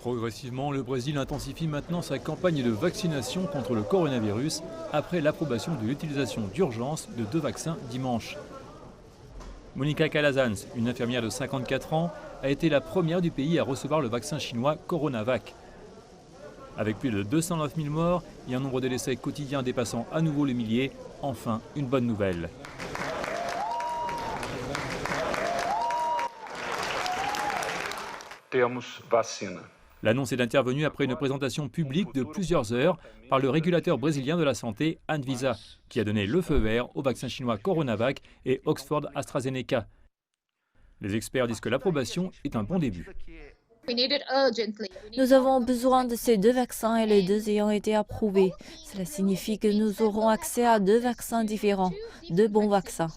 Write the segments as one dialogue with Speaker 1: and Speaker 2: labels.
Speaker 1: Progressivement, le Brésil intensifie maintenant sa campagne de vaccination contre le coronavirus après l'approbation de l'utilisation d'urgence de 2 vaccins dimanche. Monica Calazans, une infirmière de 54 ans, a été la première du pays à recevoir le vaccin chinois Coronavac. Avec plus de 209 000 morts et un nombre de décès quotidiens dépassant à nouveau le millier, enfin une bonne nouvelle.
Speaker 2: Temos vacina.
Speaker 1: L'annonce est intervenue après une présentation publique de plusieurs heures par le régulateur brésilien de la santé, Anvisa, qui a donné le feu vert aux vaccins chinois Coronavac et Oxford AstraZeneca. Les experts disent que l'approbation est un bon début.
Speaker 3: Nous avons besoin de ces 2 vaccins et les 2 ayant été approuvés. Cela signifie que nous aurons accès à 2 vaccins différents, 2 bons vaccins.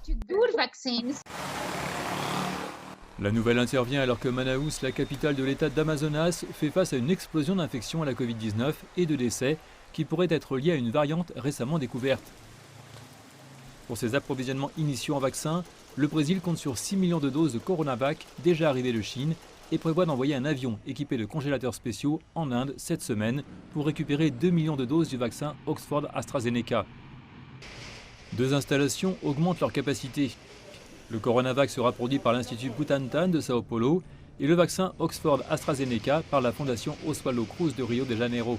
Speaker 1: La nouvelle intervient alors que Manaus, la capitale de l'état d'Amazonas, fait face à une explosion d'infections à la Covid-19 et de décès qui pourraient être liés à une variante récemment découverte. Pour ses approvisionnements initiaux en vaccins, le Brésil compte sur 6 millions de doses de Coronavac déjà arrivées de Chine et prévoit d'envoyer un avion équipé de congélateurs spéciaux en Inde cette semaine pour récupérer 2 millions de doses du vaccin Oxford AstraZeneca. 2 installations augmentent leur capacité. Le Coronavac sera produit par l'Institut Butantan de Sao Paulo et le vaccin Oxford AstraZeneca par la Fondation Oswaldo Cruz de Rio de Janeiro.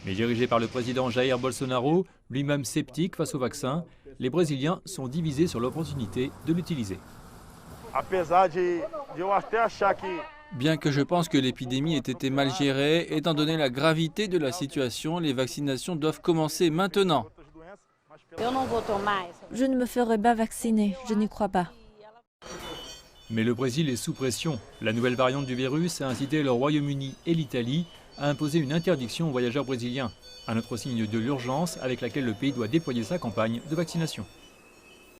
Speaker 1: Mais dirigé par le président Jair Bolsonaro, lui-même sceptique face au vaccin, les Brésiliens sont divisés sur l'opportunité de l'utiliser.
Speaker 4: Bien que je pense que l'épidémie ait été mal gérée, étant donné la gravité de la situation, les vaccinations doivent commencer maintenant.
Speaker 3: Je ne me ferai pas vacciner, je n'y crois pas.
Speaker 1: Mais le Brésil est sous pression. La nouvelle variante du virus a incité le Royaume-Uni et l'Italie à imposer une interdiction aux voyageurs brésiliens. Un autre signe de l'urgence avec laquelle le pays doit déployer sa campagne de vaccination.